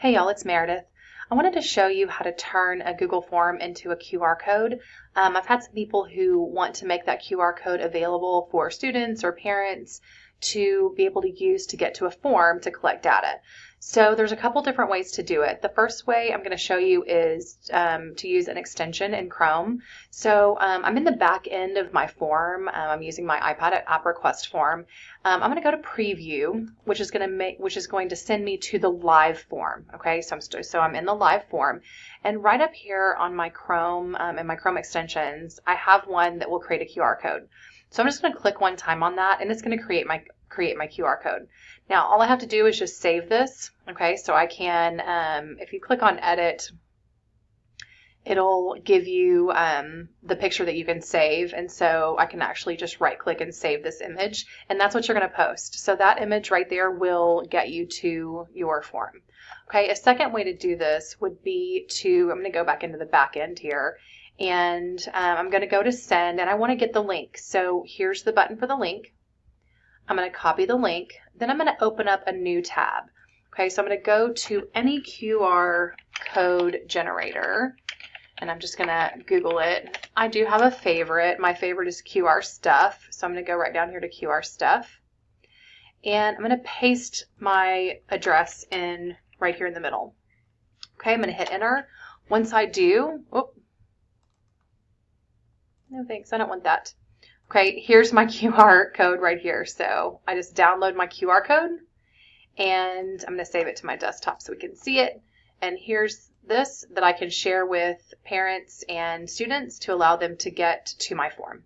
Hey y'all, it's Meredith. I wanted to show you how to turn a Google form into a QR code. I've had some people who want to make that QR code available for students or parents to be able to use to get to a form to collect data. So there's a couple different ways to do it. The first way I'm going to show you is to use an extension in Chrome. So I'm in the back end of my form. I'm using my iPad app request form. I'm going to go to preview, which is going to send me to the live form. Okay, so I'm in the live form, and right up here on my Chrome and my Chrome extensions, I have one that will create a QR code. So I'm just going to click one time on that, and it's going to create my QR code. Now all I have to do is just save this. Okay, so I can, if you click on edit, it'll give you the picture that you can save, and so I can actually just right click and save this image, and that's what you're going to post. So that image right there will get you to your form. Okay, a second way to do this would be I'm going to go back into the back end here, and I'm going to go to send, and I want to get the link. So here's the button for the link. I'm going to copy the link, then I'm going to open up a new tab. Okay, so I'm going to go to any QR code generator, and I'm just going to Google it. I do have a favorite. My favorite is QR Stuff. So I'm going to go right down here to QR Stuff. And I'm going to paste my address in right here in the middle. Okay, I'm going to hit enter. Once I do, no thanks, I don't want that. Okay, here's my QR code right here. So I just download my QR code, and I'm going to save it to my desktop so we can see it. And here's this that I can share with parents and students to allow them to get to my form.